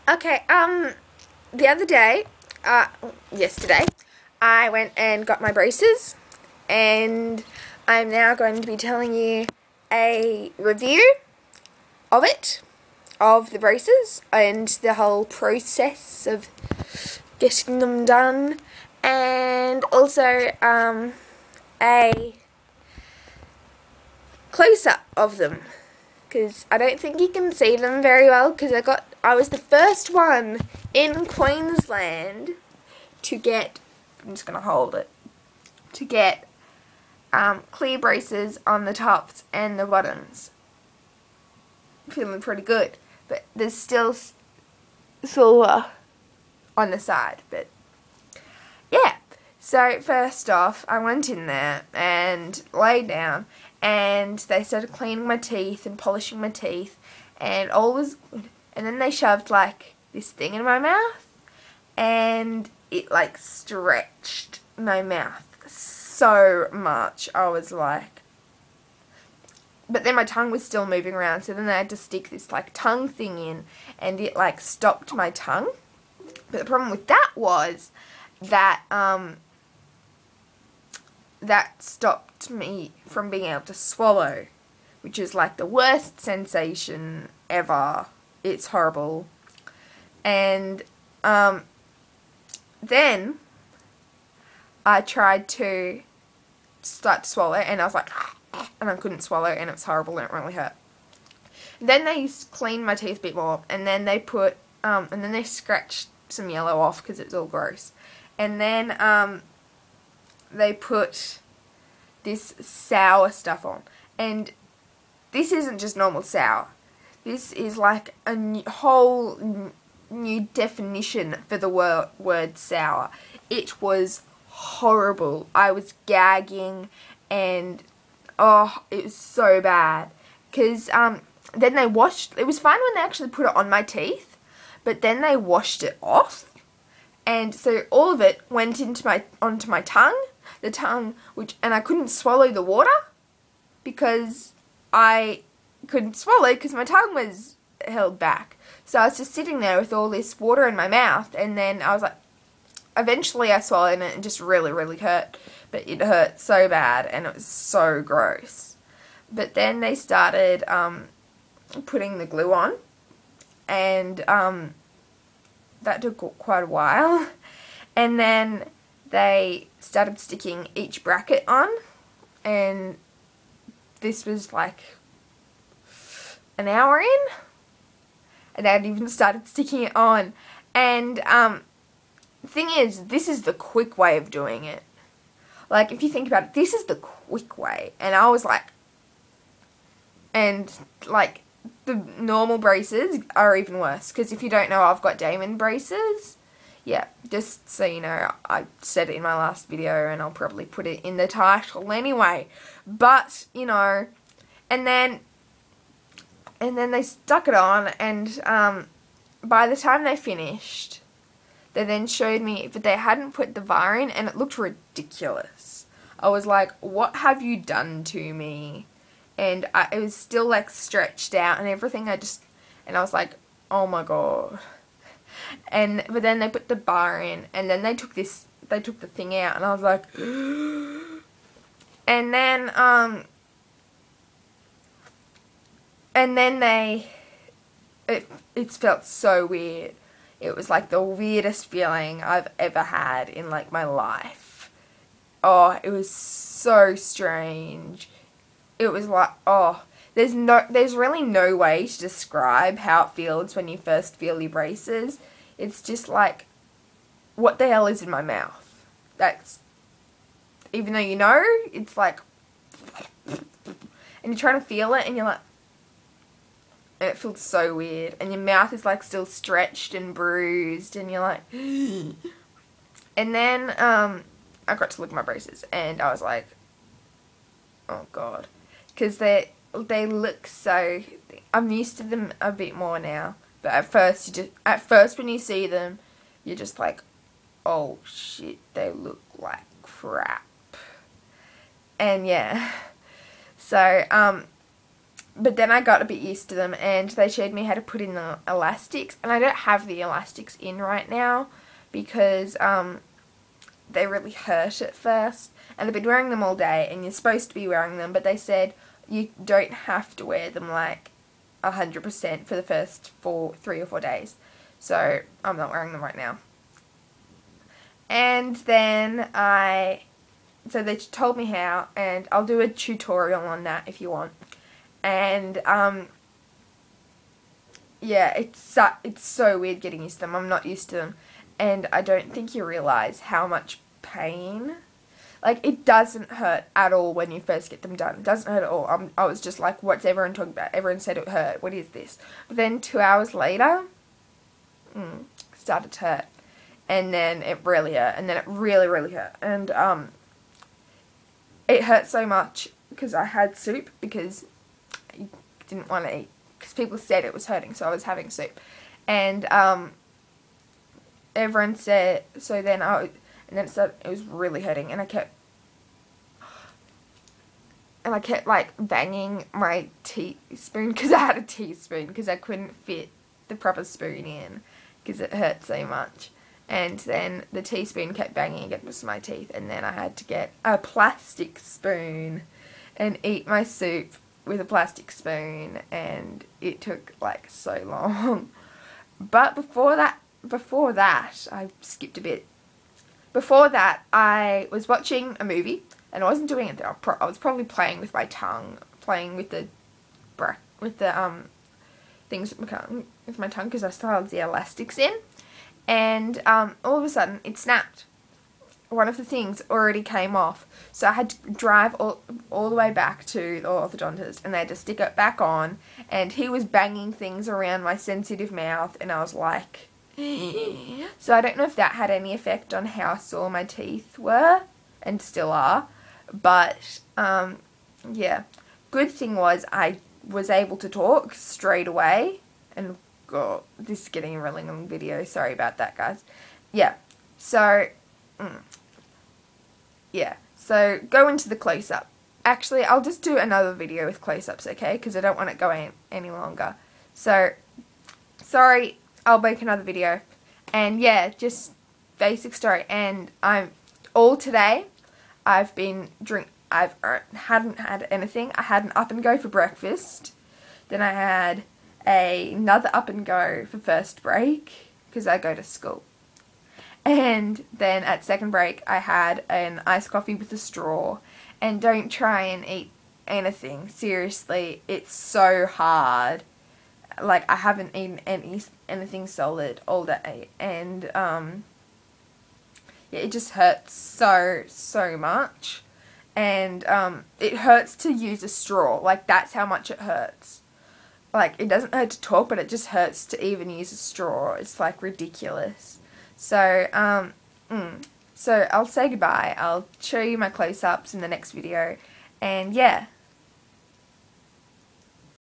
Okay, the other day, yesterday, I went and got my braces, and I'm now going to be telling you a review of it, of the braces, and the whole process of getting them done, and also, a close-up of them, because I don't think you can see them very well, because I was the first one in Queensland to get, I'm just going to hold it, to get clear braces on the tops and the bottoms. Feeling pretty good, but there's still silver on the side, but yeah. So first off, I went in there and laid down, and they started cleaning my teeth and polishing my teeth, and all was good. And then they shoved like this thing in my mouth, and it like stretched my mouth so much. I was like, but then my tongue was still moving around, so then they had to stick this like tongue thing in, and it like stopped my tongue. But the problem with that was that that stopped me from being able to swallow, which is like the worst sensation ever. It's horrible. And then I tried to start to swallow, and I was like, and I couldn't swallow, and it was horrible, and it really hurt. Then they cleaned my teeth a bit more, and then they put, and then they scratched some yellow off because it was all gross. And then they put this sour stuff on, and this isn't just normal sour. This is like a whole new definition for the word sour. It was horrible. I was gagging, and oh, it was so bad. Because then they washed, it was fine when they actually put it on my teeth, but then they washed it off, and so all of it went onto my tongue, and I couldn't swallow the water because I couldn't swallow because my tongue was held back. So I was just sitting there with all this water in my mouth, and then I was like, eventually I swallowed, and it just really, really hurt. But it hurt so bad, and it was so gross. But then they started putting the glue on, and that took quite a while. And then they started sticking each bracket on, and this was like an hour in, and they hadn't even started sticking it on. And the thing is, this is the quick way of doing it. Like, if you think about it, this is the quick way. And I was like, and like the normal braces are even worse, because if you don't know, I've got Damon Braces. Yeah, just so you know, I said it in my last video, and I'll probably put it in the title anyway. But, you know, and then they stuck it on, and by the time they finished, they then showed me that they hadn't put the VAR in, and it looked ridiculous. I was like, what have you done to me? And it was still like stretched out and everything. And I was like, oh my god. But then they put the bar in, and then they took the thing out, and I was like, and then it felt so weird. It was like the weirdest feeling I've ever had in like my life. Oh, it was so strange. It was like, oh, there's really no way to describe how it feels when you first feel your braces. It's just like, what the hell is in my mouth? That's, even though you know, it's like, and you're trying to feel it, and you're like, and it feels so weird, and your mouth is like still stretched and bruised, and you're like, and then I got to look at my braces, and I was like, oh god, because they look so, I'm used to them a bit more now, but at first when you see them, you're just like, oh shit, they look like crap. And yeah, so but then I got a bit used to them, and they showed me how to put in the elastics, and I don't have the elastics in right now because they really hurt at first, and I've been wearing them all day, and you're supposed to be wearing them, but they said you don't have to wear them like 100% for the first 3 or 4 days, so I'm not wearing them right now. And then so they told me how, and I'll do a tutorial on that if you want. And yeah, it's so weird getting used to them. I'm not used to them, and I don't think you realise how much pain. Like, it doesn't hurt at all when you first get them done. It doesn't hurt at all. I was just like, what's everyone talking about? Everyone said it hurt. What is this? But then 2 hours later, started to hurt. And then it really hurt. And then it really, really hurt. And it hurt so much because I had soup, because I didn't want to eat. Because people said it was hurting, so I was having soup. And everyone said, so then and then it was really hurting, and I kept like banging my teaspoon, because I had a teaspoon, because I couldn't fit the proper spoon in because it hurt so much. And then the teaspoon kept banging against my teeth, and then I had to get a plastic spoon and eat my soup with a plastic spoon, and it took like so long. But before that, I skipped a bit. Before that, I was watching a movie, and I wasn't doing it there. I was probably playing with my tongue, playing with the things with my tongue, because I still had the elastics in, and all of a sudden it snapped. One of the things already came off, so I had to drive all the way back to the orthodontist, and they had to stick it back on, and he was banging things around my sensitive mouth, and I was like, so I don't know if that had any effect on how sore my teeth were, and still are, but yeah, good thing was I was able to talk straight away, and God, this is getting a really long video, sorry about that, guys. Yeah, so yeah, so go into the close-up. Actually, I'll just do another video with close-ups, okay, because I don't want it going any longer. So, sorry, I'll make another video. And yeah, just basic story. And all today, I hadn't had anything. I had an up and go for breakfast. Then I had another up and go for first break, because I go to school. And then at second break, I had an iced coffee with a straw. And don't try and eat anything. Seriously, it's so hard. Like, I haven't eaten anything solid all day. And, yeah, it just hurts so much. And, it hurts to use a straw. Like, that's how much it hurts. Like, it doesn't hurt to talk, but it just hurts to even use a straw. It's, like, ridiculous. So, so I'll say goodbye. I'll show you my close-ups in the next video. And, yeah.